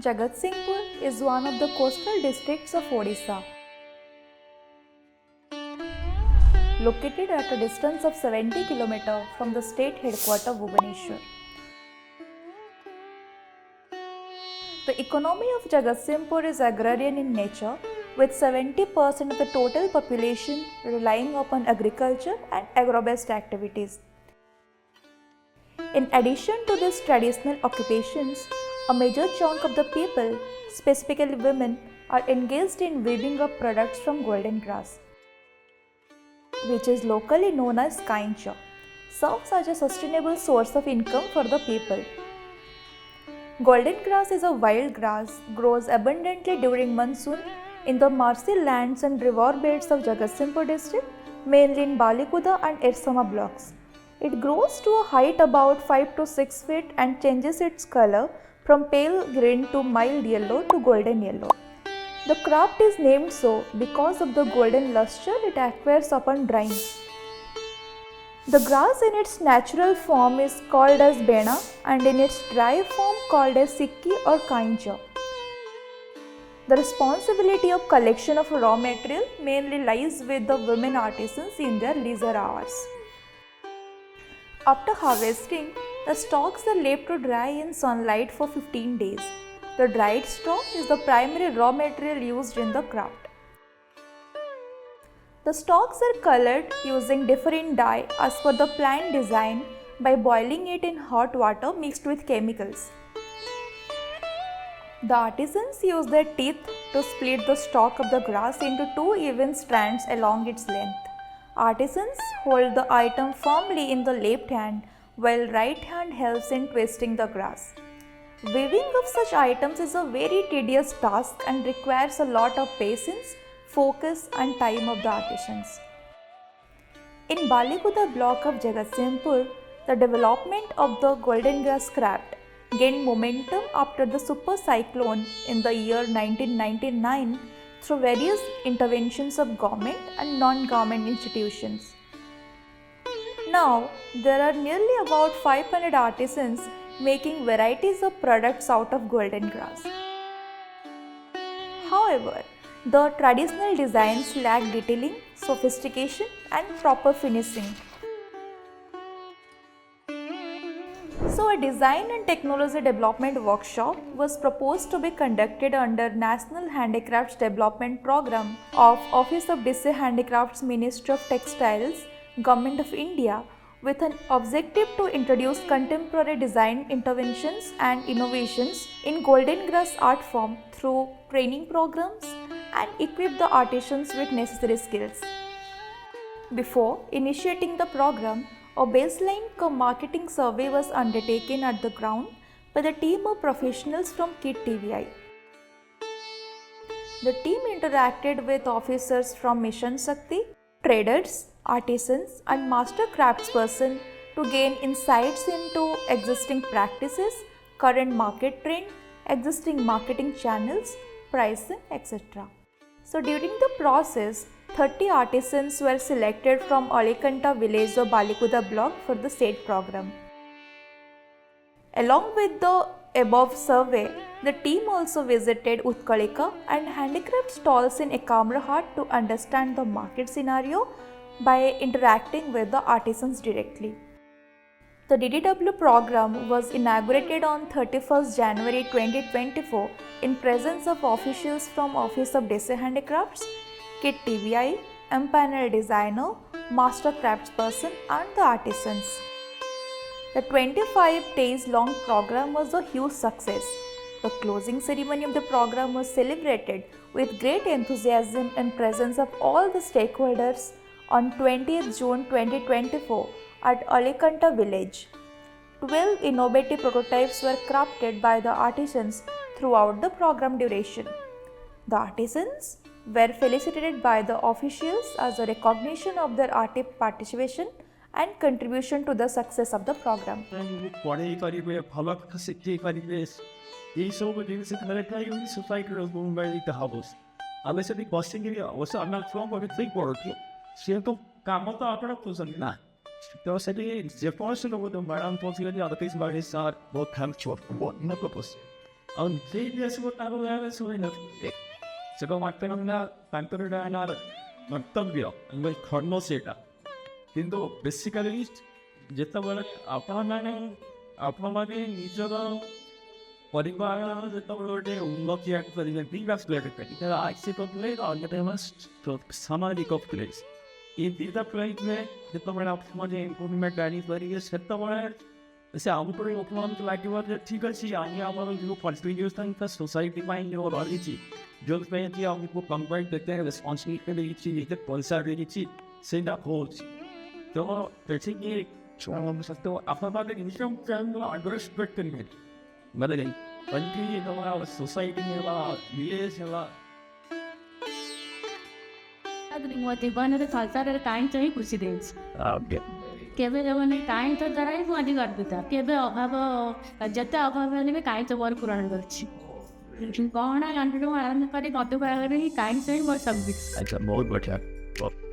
Jagatsinghpur is one of the coastal districts of Odisha. Located at a distance of 70 km from the state headquarters Bhubaneswar. The economy of Jagatsinghpur is agrarian in nature, with 70% of the total population relying upon agriculture and agro-based activities. In addition to these traditional occupations, a major chunk of the people, specifically women, are engaged in weaving of products from golden grass, which is locally known as Kaincha, serves as a sustainable source of income for the people. Golden grass is a wild grass, grows abundantly during monsoon in the marshy lands and river beds of Jagatsinghpur district, mainly in Balikuda and Ersama blocks. It grows to a height about 5 to 6 feet and changes its color from pale green to mild yellow to golden yellow. The crop is named so because of the golden luster it acquires upon drying. The grass in its natural form is called as bena and in its dry form called as sikki or kaincha. The responsibility of collection of raw material mainly lies with the women artisans in their leisure hours. After harvesting, the stalks are left to dry in sunlight for 15 days. The dried stalk is the primary raw material used in the craft. The stalks are colored using different dye as per the plant design by boiling it in hot water mixed with chemicals. The artisans use their teeth to split the stalk of the grass into two even strands along its length. Artisans hold the item firmly in the left hand while right hand helps in twisting the grass. Weaving of such items is a very tedious task and requires a lot of patience, focus and time of the artisans. In Balikuda block of Jagatsinghpur, the development of the golden grass craft gained momentum after the super cyclone in the year 1999 through various interventions of government and non-government institutions. Now, there are nearly about 500 artisans making varieties of products out of golden grass. However, the traditional designs lack detailing, sophistication and proper finishing. So, a design and technology development workshop was proposed to be conducted under National Handicrafts Development Program of Office of DC Handicrafts, Ministry of Textiles, Government of India, with an objective to introduce contemporary design interventions and innovations in golden grass art form through training programs and equip the artisans with necessary skills. Before initiating the program, a baseline marketing survey was undertaken at the ground by the team of professionals from KIIT-TBI. The team interacted with officers from Mission Shakti, traders, artisans and master craftspersons to gain insights into existing practices, current market trend, existing marketing channels, pricing, etc. So during the process, 30 artisans were selected from Alikanta village of Balikuda block for the said program. Along with the above survey, the team also visited Utkalika and handicraft stalls in Ekamrahat to understand the market scenario by interacting with the artisans directly. The DDW program was inaugurated on 31st January 2024 in presence of officials from Office of DC Handicrafts, KIIT-TBI, empanel designer, master craftsperson and the artisans. The 25 days long program was a huge success. The closing ceremony of the program was celebrated with great enthusiasm and presence of all the stakeholders on 20th June 2024 at Alikanta village. 12 innovative prototypes were crafted by the artisans throughout the program duration. The artisans were felicitated by the officials as a recognition of their artistic participation and contribution to the success of the program. तो सेठी जेकोसी लोग तो madam पहुंच गए other piece बाइस are बहुत help छोट बहुत न प्रपोज ଆଉ ସେଇ ଦେଶକୁ ତାର ଶୁଣି ନଥିଲେ ସେ କ'ଣ ମାତ୍ର ତାଙ୍କର କର୍ତ୍ତବ୍ୟ ଧର୍ମ ସେଇଟା କିନ୍ତୁ ବେସିକାଲି ଯେତେବେଳେ ଆପଣମାନେ ନିଜର ପରିବାର ଯେତେବେଳେ ଗୋଟେ ଉନ୍ନତି କରିବେ ବିକାଶ କରିବେ ଆଇସି କରିଲେ ସାମାଜିକ ପ୍ଲେସ୍ এই দুইটা প্লেসে যেତେବେଳେ ଆପଣମାନେ ଇମ୍ପ୍ରୁଭମେଣ୍ଟ ଆଣିପାରିବେ ସେତେବେଳେ ସେ ଆମକୁ ଲୋକମାନଙ୍କୁ ଲାଗିବ ଯେ ଠିକ୍ ଅଛି ଆମର ଯେଉଁ କଣ୍ଟ୍ରିବ୍ୟୁସନ୍ ସୋସାଇଟି ପାଇଁ ଯେଉଁ ରହିଛି ଯେଉଁଥିପାଇଁ କି ଆମକୁ ଗଭର୍ଣ୍ଣମେଣ୍ଟ କେତେ ରେସ୍ପନ୍ସିବିଲିଟି ଦେଇଛି ଏତେ ପଇସା ଦେଇଛି ସେଇଟା ହେଉଛି ତ ସେଠିକି ଆପଣମାନେ ଇନକମ୍ ଅଣ୍ଡରଷ୍ଟାଣ୍ଡ କରିବେ ମାନେ କଣ୍ଟ୍ରି ହେଲା ସୋସାଇଟି ହେଲା ଭିଲେଜ ହେଲା ମୋ ଜୀବନରେ ସଂସାରରେ କାହିଁକି ହିଁ ଖୁସି ଦେଇଛି କେବେ ମାନେ କାହିଁକି ଦ୍ୱାରା ହିଁ ମୁଁ ଆଜି ଗର୍ବିତ କେବେ ଅଭାବ ଯେତେ ଅଭାବ ହେଲେ ବି କାହିଁକି ମୋର ପୂରଣ କରିଛି ଗହଣା ଗାଣ୍ଠରୁ ଆରମ୍ଭ କରି ମଧୁବାଗରେ ହିଁ କାହିଁକି ମୋର ସବୁ ବହୁତ ବଢ଼ିଆ